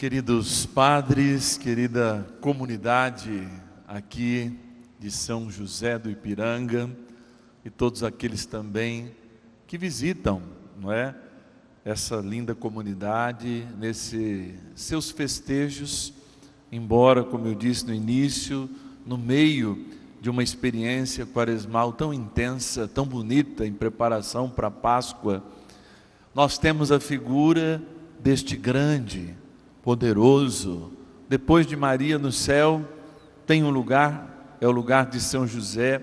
Queridos padres, querida comunidade aqui de São José do Ipiranga e todos aqueles também que visitam, não é, essa linda comunidade nesses seus festejos, embora, como eu disse no início, no meio de uma experiência quaresmal tão intensa, tão bonita em preparação para a Páscoa, nós temos a figura deste grande, poderoso, depois de Maria no céu, tem um lugar, é o lugar de São José,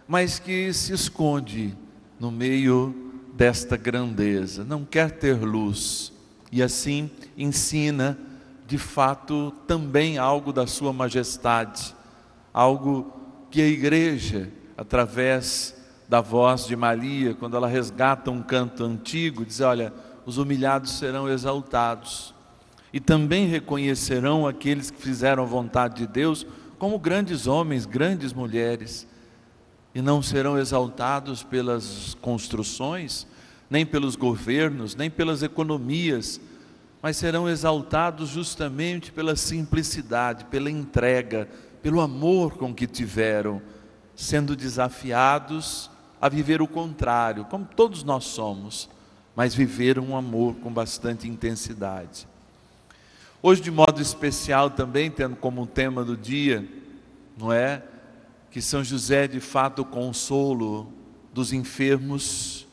mas que se esconde no meio desta grandeza, não quer ter luz, e assim ensina, de fato, também algo da sua majestade, algo que a igreja, através da voz de Maria, quando ela resgata um canto antigo, diz, olha, os humilhados serão exaltados, e também reconhecerão aqueles que fizeram a vontade de Deus como grandes homens, grandes mulheres, e não serão exaltados pelas construções, nem pelos governos, nem pelas economias, mas serão exaltados justamente pela simplicidade, pela entrega, pelo amor com que tiveram, sendo desafiados a viver o contrário, como todos nós somos, mas viver um amor com bastante intensidade. Hoje, de modo especial também, tendo como tema do dia, não é? Que São José, de fato, o consolo dos enfermos,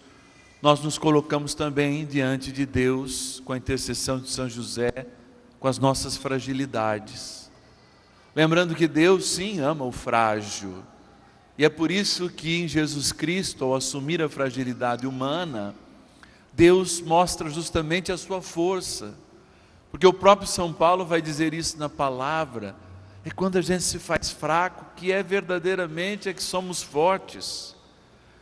nós nos colocamos também diante de Deus, com a intercessão de São José, com as nossas fragilidades. Lembrando que Deus, sim, ama o frágil. E é por isso que em Jesus Cristo, ao assumir a fragilidade humana, Deus mostra justamente a sua força. Porque o próprio São Paulo vai dizer isso na palavra, é quando a gente se faz fraco, que é verdadeiramente que somos fortes.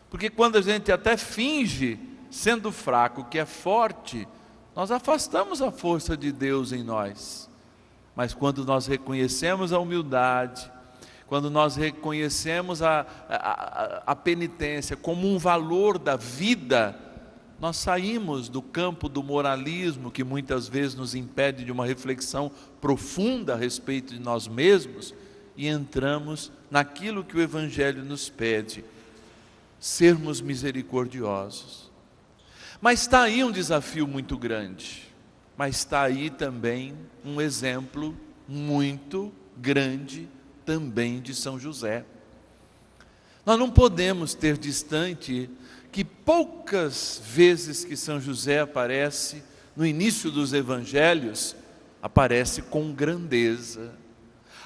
Porque quando a gente até finge, sendo fraco, que é forte, nós afastamos a força de Deus em nós. Mas quando nós reconhecemos a humildade, quando nós reconhecemos a penitência como um valor da vida, nós saímos do campo do moralismo, que muitas vezes nos impede de uma reflexão profunda a respeito de nós mesmos, e entramos naquilo que o Evangelho nos pede, sermos misericordiosos. Mas está aí um desafio muito grande, mas está aí também um exemplo muito grande também de São José. Nós não podemos ter distante que poucas vezes que São José aparece no início dos evangelhos, aparece com grandeza,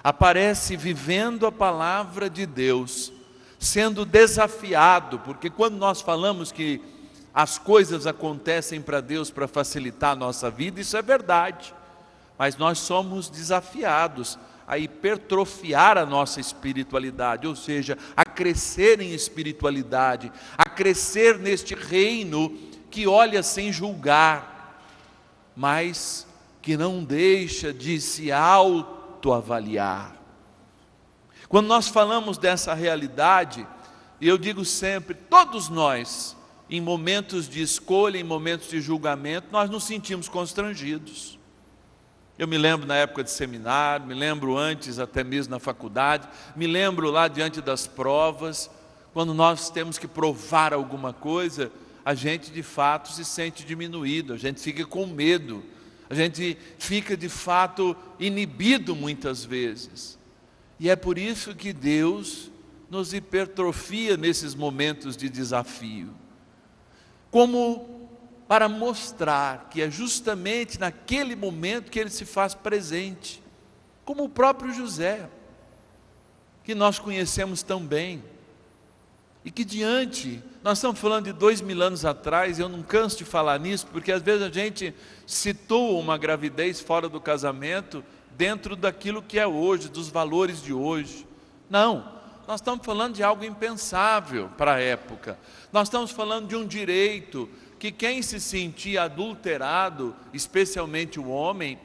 aparece vivendo a palavra de Deus, sendo desafiado, porque quando nós falamos que as coisas acontecem para Deus para facilitar a nossa vida, isso é verdade, mas nós somos desafiados a hipertrofiar a nossa espiritualidade, ou seja, a crescer em espiritualidade, a crescer neste reino que olha sem julgar, mas que não deixa de se autoavaliar. Quando nós falamos dessa realidade, e eu digo sempre, todos nós, em momentos de escolha, em momentos de julgamento, nós nos sentimos constrangidos. Eu me lembro na época de seminário, me lembro antes até mesmo na faculdade, me lembro lá diante das provas, quando nós temos que provar alguma coisa, a gente de fato se sente diminuído, a gente fica com medo, a gente fica de fato inibido muitas vezes. E é por isso que Deus nos hipertrofia nesses momentos de desafio, como para mostrar que é justamente naquele momento que Ele se faz presente, como o próprio José, que nós conhecemos tão bem, e que nós estamos falando de 2000 anos atrás, eu não canso de falar nisso, porque às vezes a gente situa uma gravidez fora do casamento, dentro daquilo que é hoje, dos valores de hoje. Não, nós estamos falando de algo impensável para a época, nós estamos falando de um direito, que quem se sentia adulterado, especialmente o homem,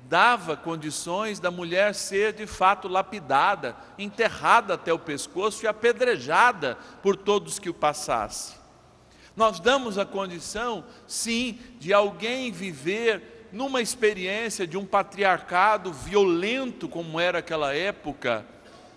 dava condições da mulher ser de fato lapidada, enterrada até o pescoço e apedrejada por todos que o passassem. Nós damos a condição, sim, de alguém viver numa experiência de um patriarcado violento como era aquela época,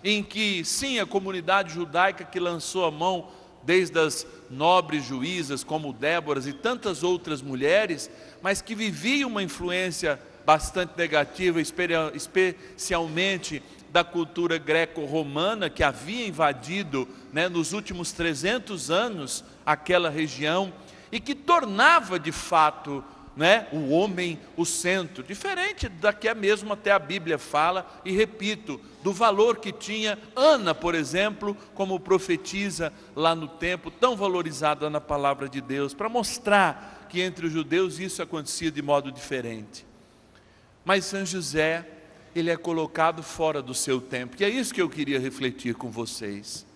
em que, sim, a comunidade judaica que lançou a mão desde as nobres juízas como Déboras e tantas outras mulheres, mas que vivia uma influência bastante negativa, especialmente da cultura greco-romana que havia invadido, nos últimos 300 anos aquela região e que tornava de fato o homem o centro, diferente da que mesmo até a Bíblia fala, e repito, do valor que tinha Ana, por exemplo, como profetisa lá no templo, tão valorizada na palavra de Deus, para mostrar que entre os judeus isso acontecia de modo diferente. Mas São José, ele é colocado fora do seu tempo, e é isso que eu queria refletir com vocês.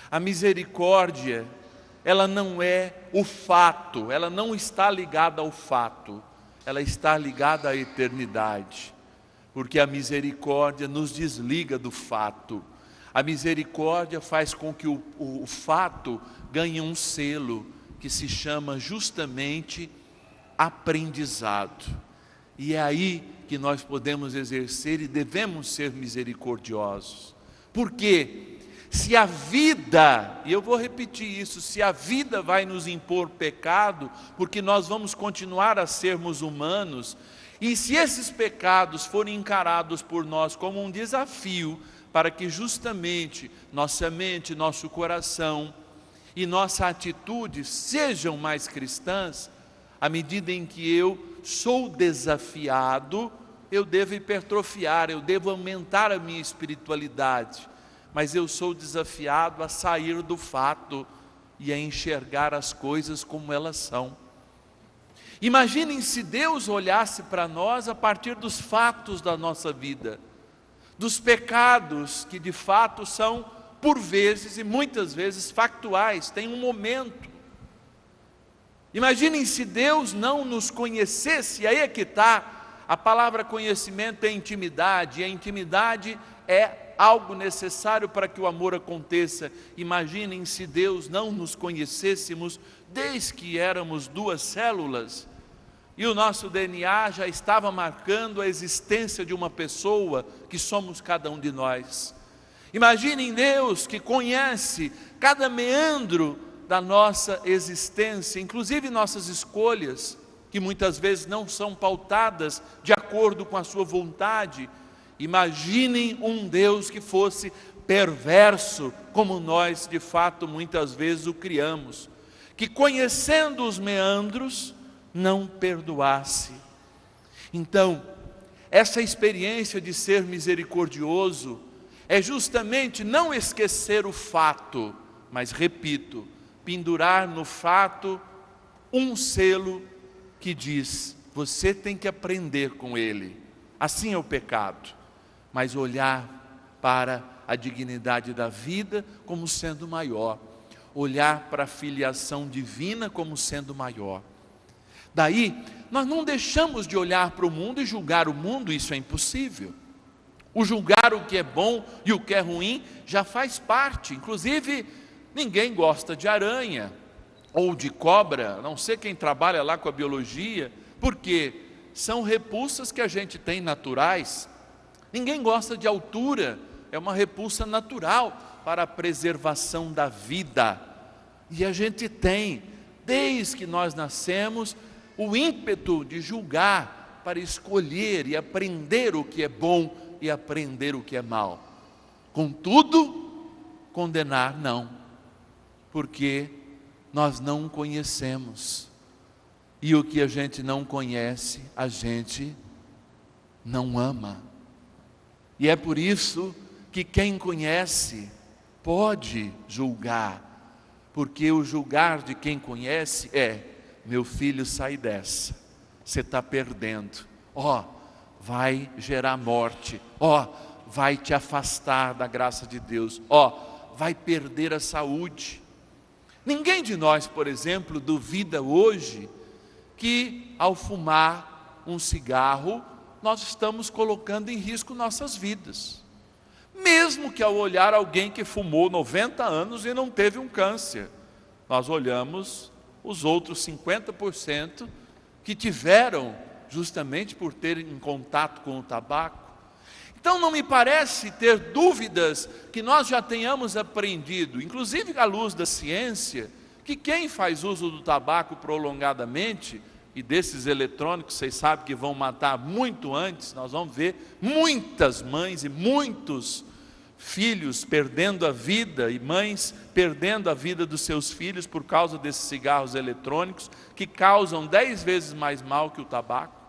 A misericórdia, ela não é o fato, ela não está ligada ao fato, ela está ligada à eternidade, porque a misericórdia nos desliga do fato. A misericórdia faz com que o fato ganhe um selo que se chama justamente aprendizado, e é aí que nós podemos exercer e devemos ser misericordiosos. Por quê? Se a vida, e eu vou repetir isso, se a vida vai nos impor pecado, porque nós vamos continuar a sermos humanos, e se esses pecados forem encarados por nós como um desafio, para que justamente nossa mente, nosso coração e nossa atitude sejam mais cristãs, à medida em que eu sou desafiado, eu devo hipertrofiar, eu devo aumentar a minha espiritualidade, mas eu sou desafiado a sair do fato e a enxergar as coisas como elas são. Imaginem se Deus olhasse para nós a partir dos fatos da nossa vida, dos pecados que de fato são, por vezes e muitas vezes, factuais, tem um momento. Imaginem se Deus não nos conhecesse, e aí é que está, a palavra conhecimento é intimidade, e a intimidade é algo necessário para que o amor aconteça. Imaginem se Deus não nos conhecêssemos desde que éramos 2 células, e o nosso DNA já estava marcando a existência de uma pessoa, que somos cada um de nós. Imaginem Deus que conhece cada meandro da nossa existência, inclusive nossas escolhas, que muitas vezes não são pautadas de acordo com a sua vontade. Imaginem um Deus que fosse perverso, como nós de fato muitas vezes o criamos, que conhecendo os meandros, não perdoasse. Então, essa experiência de ser misericordioso é justamente não esquecer o fato, mas repito, pendurar no fato um selo que diz: você tem que aprender com ele. Assim é o pecado, mas olhar para a dignidade da vida como sendo maior, olhar para a filiação divina como sendo maior. Daí, nós não deixamos de olhar para o mundo e julgar o mundo, isso é impossível. O julgar o que é bom e o que é ruim já faz parte, inclusive ninguém gosta de aranha ou de cobra, a não ser quem trabalha lá com a biologia, porque são repulsas que a gente tem naturais. Ninguém gosta de altura, é uma repulsa natural para a preservação da vida. E a gente tem, desde que nós nascemos, o ímpeto de julgar para escolher e aprender o que é bom e aprender o que é mal. Contudo, condenar não, porque nós não conhecemos, e o que a gente não conhece, a gente não ama. E é por isso que quem conhece pode julgar, porque o julgar de quem conhece é: meu filho, sai dessa, você está perdendo, vai gerar morte, vai te afastar da graça de Deus, vai perder a saúde. Ninguém de nós, por exemplo, duvida hoje que ao fumar um cigarro, nós estamos colocando em risco nossas vidas. Mesmo que ao olhar alguém que fumou 90 anos e não teve um câncer, nós olhamos os outros 50% que tiveram justamente por terem contato com o tabaco. Então não me parece ter dúvidas que nós já tenhamos aprendido, inclusive à luz da ciência, que quem faz uso do tabaco prolongadamente, e desses eletrônicos, vocês sabem que vão matar muito antes, nós vamos ver muitas mães e muitos filhos perdendo a vida, e mães perdendo a vida dos seus filhos por causa desses cigarros eletrônicos, que causam 10 vezes mais mal que o tabaco.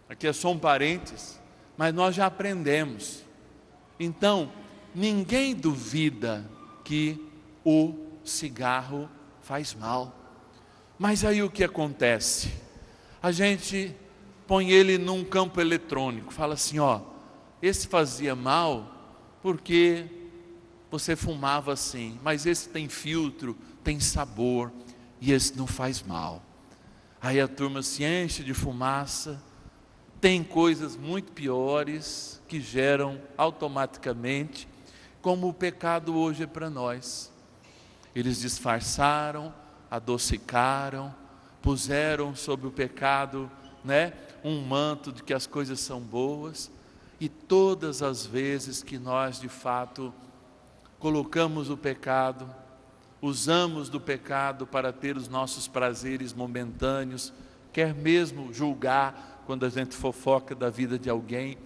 Aqui é só um parênteses, mas nós já aprendemos. Então, ninguém duvida que o cigarro faz mal. Mas aí o que acontece? A gente põe ele num campo eletrônico, fala assim, ó, esse fazia mal porque você fumava assim, mas esse tem filtro, tem sabor, e esse não faz mal. Aí a turma se enche de fumaça, tem coisas muito piores que geram automaticamente, como o pecado hoje é para nós. Eles disfarçaram, adocicaram, puseram sobre o pecado, um manto de que as coisas são boas, e todas as vezes que nós de fato colocamos o pecado, usamos do pecado para ter os nossos prazeres momentâneos, quer mesmo julgar quando a gente fofoca da vida de alguém,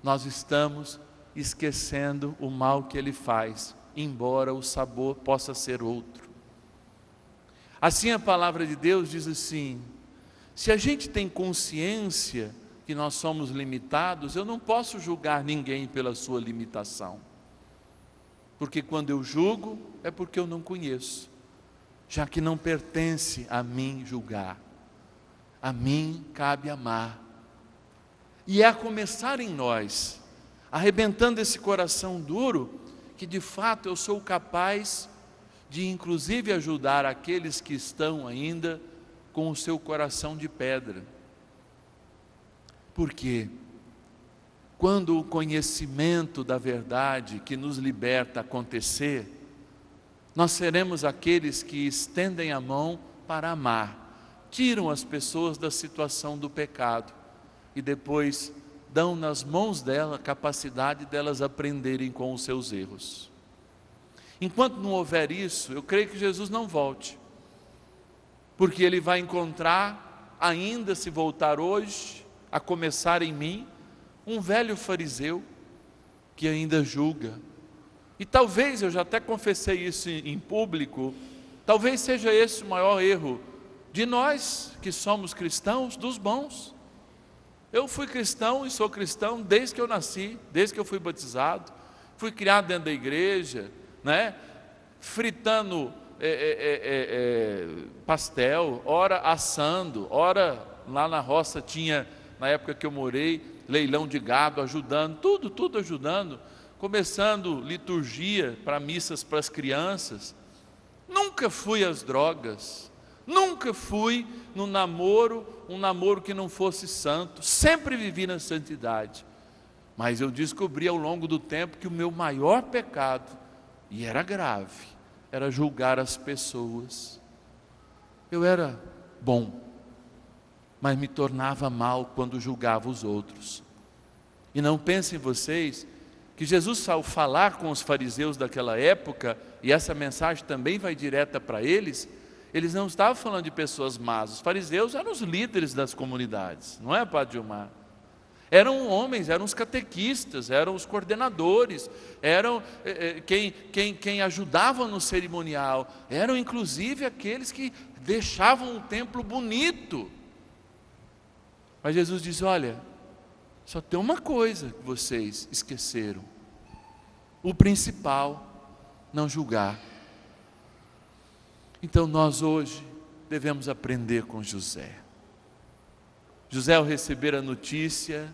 nós estamos esquecendo o mal que ele faz, embora o sabor possa ser outro. Assim a palavra de Deus diz assim, se a gente tem consciência que nós somos limitados, eu não posso julgar ninguém pela sua limitação, porque quando eu julgo, é porque eu não conheço, já que não pertence a mim julgar, a mim cabe amar, e é a começar em nós, arrebentando esse coração duro, que de fato eu sou capaz de inclusive ajudar aqueles que estão ainda com o seu coração de pedra. Porque quando o conhecimento da verdade que nos liberta acontecer, nós seremos aqueles que estendem a mão para amar, tiram as pessoas da situação do pecado e depois dão nas mãos dela a capacidade delas aprenderem com os seus erros. Enquanto não houver isso, eu creio que Jesus não volte, porque Ele vai encontrar, ainda se voltar hoje, a começar em mim, um velho fariseu, que ainda julga, e talvez, eu já até confessei isso em público, talvez seja esse o maior erro, de nós que somos cristãos, dos bons. Eu fui cristão e sou cristão desde que eu nasci, desde que eu fui batizado, fui criado dentro da igreja, fritando pastel, ora assando, ora lá na roça tinha, na época que eu morei, leilão de gado, ajudando, tudo ajudando, começando liturgia para missas para as crianças. Nunca fui às drogas, nunca fui no namoro, um namoro que não fosse santo, sempre vivi na santidade, mas eu descobri ao longo do tempo que o meu maior pecado, e era grave, era julgar as pessoas. Eu era bom, mas me tornava mal quando julgava os outros. E não pensem vocês que Jesus, ao falar com os fariseus daquela época, e essa mensagem também vai direta para eles não estavam falando de pessoas más. Os fariseus eram os líderes das comunidades, não é, Padre Gilmar? Eram homens, eram os catequistas, eram os coordenadores, eram quem ajudavam no cerimonial, eram inclusive aqueles que deixavam o templo bonito. Mas Jesus diz, olha, só tem uma coisa que vocês esqueceram, o principal, não julgar. Então nós hoje devemos aprender com José. José, ao receber a notícia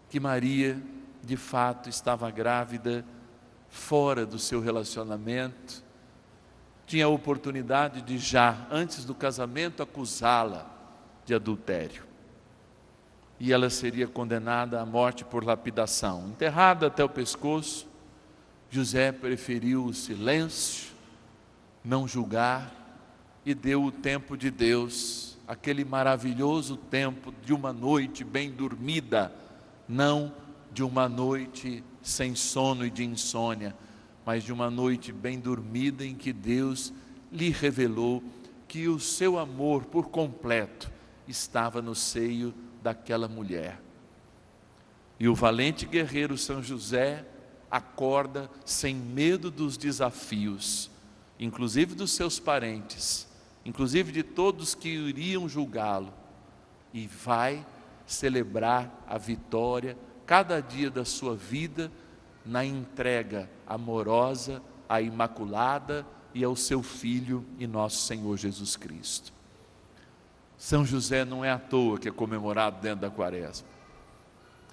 que Maria de fato estava grávida, fora do seu relacionamento, tinha a oportunidade de já, antes do casamento, acusá-la de adultério. E ela seria condenada à morte por lapidação, enterrada até o pescoço. José preferiu o silêncio, não julgar, e deu o tempo de Deus, aquele maravilhoso tempo de uma noite bem dormida, não de uma noite sem sono e de insônia, mas de uma noite bem dormida em que Deus lhe revelou que o seu amor por completo estava no seio daquela mulher. E o valente guerreiro São José acorda sem medo dos desafios, inclusive dos seus parentes, inclusive de todos que iriam julgá-lo, e vai celebrar a vitória cada dia da sua vida na entrega amorosa à Imaculada e ao seu Filho e nosso Senhor Jesus Cristo. São José não é à toa que é comemorado dentro da Quaresma,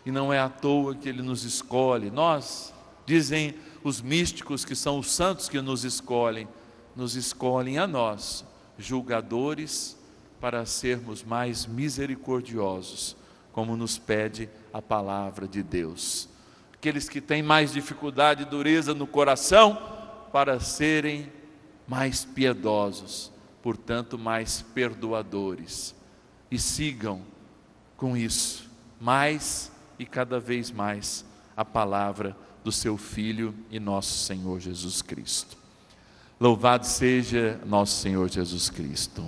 e não é à toa que ele nos escolhe. Nós, dizem os místicos que são os santos que nos escolhem a nós, julgadores, para sermos mais misericordiosos, como nos pede a palavra de Deus. Aqueles que têm mais dificuldade e dureza no coração, para serem mais piedosos, portanto mais perdoadores, e sigam com isso, mais e cada vez mais, a palavra do seu Filho e nosso Senhor Jesus Cristo. Louvado seja nosso Senhor Jesus Cristo.